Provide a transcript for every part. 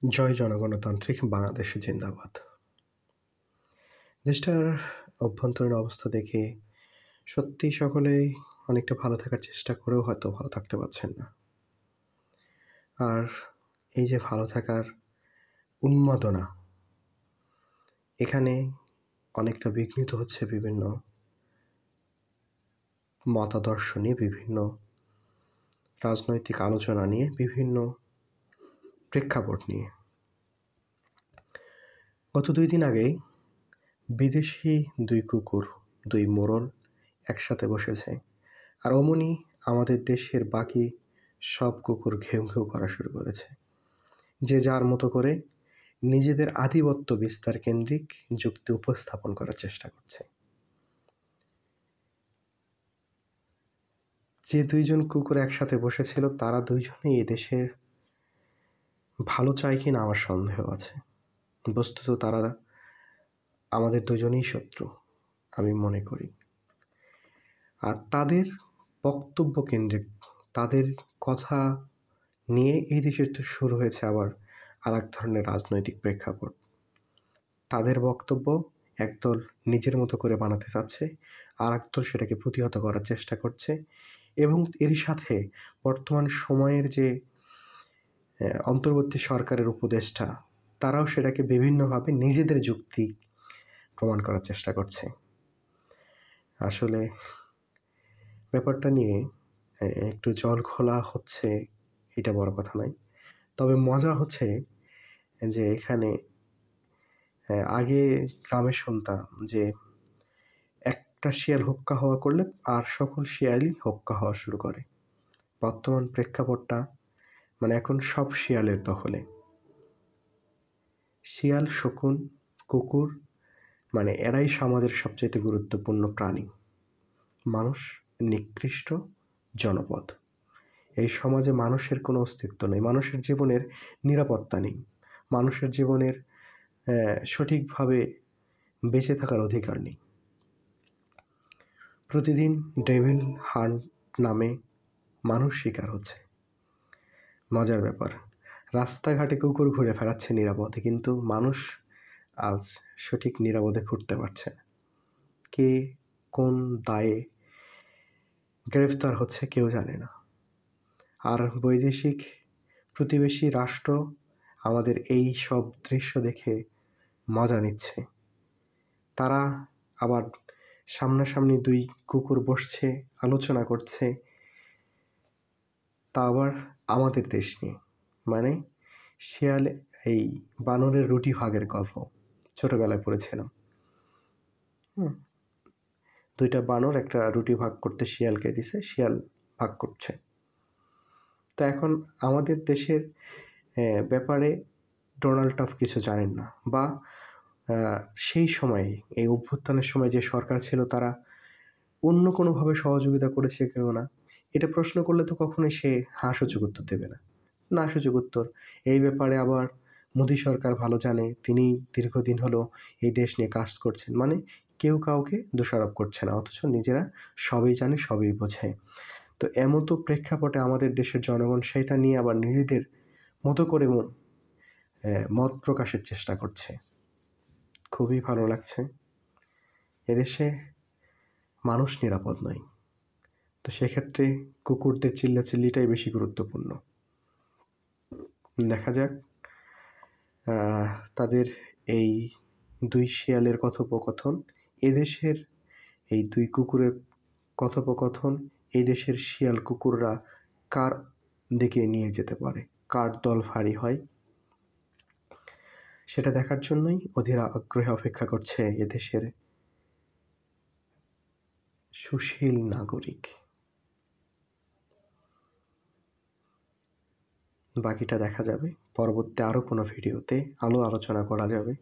জয় জনগণতান্ত্রিক বাংলাদেশ জিন্দাবাদ। দেশটার অভ্যন্তরীণ অবস্থা দেখে সত্যিই সকলেই অনেকটা ভালো থাকার চেষ্টা করেও হয়তো ভালো থাকতে পারছেন না। আর এই যে ভালো থাকার উন্মাদনা, এখানে অনেকটা বিঘ্নিত হচ্ছে বিভিন্ন মতাদর্শ নিয়ে, বিভিন্ন রাজনৈতিক আলোচনা নিয়ে, বিভিন্ন প্রেক্ষাপট নিয়ে। গত 2 দিন আগেই বিদেশি 2 কুকুর, 2 মোড়ল একসাথে বসেছে। আর অমনি আমাদের দেশের বাকি সব কুকুর ঘেউ ঘেউ করা শুরু করেছে। যে যার মতো করে নিজেদের আধিপত্য বিস্তার কেন্দ্রিক যুক্তি উপস্থাপন করার চেষ্টা করছে। যে 2 জন কুকুর একসাথে বসেছিল তারা 2 জনেই এদেশের ভালো চায় কিনা আমার সন্দেহ আছে। বস্তুত তারা আমাদের 2 জনেই শত্রু, আমি মনে করি। আর তাদের বক্তব্য কেন্দ্রিক, তাদের কথা নিয়ে এই দেশে তো শুরু হয়েছে আবার আরেক ধরনের রাজনৈতিক প্রেক্ষাপট। তাদের বক্তব্য একদল নিজের মতো করে বানাতে চাচ্ছে, আরেকদল সেটাকে প্রতিহত করার চেষ্টা করছে এবং এরই সাথে বর্তমান সময়ের যে অন্তর্বর্তী সরকারের উপদেষ্টা, তারাও সেটাকে বিভিন্নভাবে নিজেদের যুক্তি প্রমাণ করার চেষ্টা করছে। আসলে ব্যাপারটা নিয়ে একটু জল ঘোলা হচ্ছে, এটা বড় কথা নয়। তবে মজা হচ্ছে যে এখানে আগে গ্রামে শুনতাম যে একটা শিয়াল হুক্কা হাওয়া করলে আর সকল শিয়ালই হুক্কা হওয়া শুরু করে। বর্তমান প্রেক্ষাপটটা মানে এখন সব শিয়ালের দখলে। শিয়াল, শকুন, কুকুর মানে এরাই সমাজের সবচাইতে গুরুত্বপূর্ণ প্রাণী। মানুষ নিকৃষ্ট জনপদ। এই সমাজে মানুষের কোনো অস্তিত্ব নেই, মানুষের জীবনের নিরাপত্তা নেই, মানুষের জীবনের সঠিকভাবে বেঁচে থাকার অধিকার নেই। প্রতিদিন ডেভিল হান্ট নামে মানুষ শিকার হচ্ছে। মজার ব্যাপার, রাস্তাঘাটে কুকুর ঘুরে বেড়াচ্ছে নিরাপদে, কিন্তু মানুষ আজ সঠিক নিরাপদে ঘুরতে পারছে না। কে কোন দায়ে গ্রেফতার হচ্ছে কেউ জানে না। আর বৈদেশিক প্রতিবেশী রাষ্ট্র আমাদের এই সব দৃশ্য দেখে মজা নিচ্ছে। তারা আবার সামনাসামনি 2 কুকুর বসছে, আলোচনা করছে, তা আবার আমাদের দেশ নিয়ে। মানে শিয়াল এই বানরের রুটি ভাগের গল্প ছোটবেলায় পড়েছিলাম। 2টা বানর একটা রুটি ভাগ করতে শিয়ালকে দিছে, শিয়াল ভাগ করছে। তো এখন আমাদের দেশের ব্যাপারে ডোনাল্ড ট্রাম্প কিছু জানেন না, বা সেই সময়ে এই অভ্যুত্থানের সময় যে সরকার ছিল তারা অন্য কোনোভাবে সহযোগিতা করেছে কেউ না, এটা প্রশ্ন করলে তো কখনোই সে হ্যাঁ সূচক উত্তর দেবে না, না সূচক উত্তর। এই ব্যাপারে আবার মোদী সরকার ভালো জানে, তিনি দীর্ঘদিন হলো এই দেশ নিয়ে কাজ করছেন। মানে কেউ কাউকে দোষারোপ করছে না, অথচ নিজেরা সবই জানে, সবই বোঝে। তো এমতো প্রেক্ষাপটে আমাদের দেশের জনগণ সেটা নিয়ে আবার নিজেদের মতো করে মত প্রকাশের চেষ্টা করছে। খুবই ভালো লাগছে। এদেশে মানুষ নিরাপদ নয়, তো সেক্ষেত্রে কুকুরদের চিল্লাচিল্লিটাই বেশি গুরুত্বপূর্ণ। দেখা যাক তাদের এই 2 শিয়ালের কথোপকথন, এদেশের এই 2 কুকুরের কথোপকথন এই দেশের শিয়াল কুকুররা কার দিকে নিয়ে যেতে পারে, কার দল ভারী হয়, সেটা দেখার জন্যই অধীর আগ্রহে অপেক্ষা করছে এদেশের সুশীল নাগরিক। বাকিটা দেখা যাবে পরবর্তী আরও কোনো ভিডিওতে, আলোচনা করা যাবে।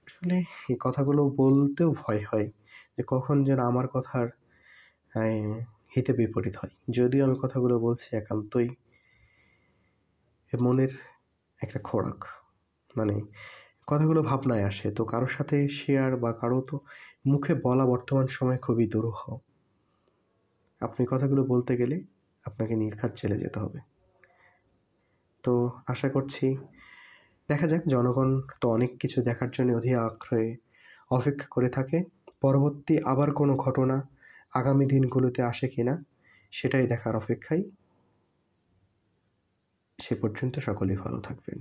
আসলে এই কথাগুলো বলতেও ভয় হয় যে কখন যেন আমার কথার হিতে বিপরীত হয়। যদিও আমি কথাগুলো বলছি একান্তই মনের একটা খোরাক, মানে কথাগুলো ভাবনায় আসে, তো কারোর সাথে শেয়ার বা কারো তো মুখে বলা বর্তমান সময়ে খুবই দুরূহ। আপনি কথাগুলো বলতে গেলে আপনাকে নির্ঘাত জেলে যেতে হবে। তো আশা করছি দেখা যাক, জনগণ তো অনেক কিছু দেখার জন্য অধীর আগ্রহে অপেক্ষা করে থাকে। পরবর্তী আবার কোনো ঘটনা আগামী দিনগুলোতে আসে কিনা সেটাই দেখার অপেক্ষায়। সে পর্যন্ত সকলেই ভালো থাকবেন।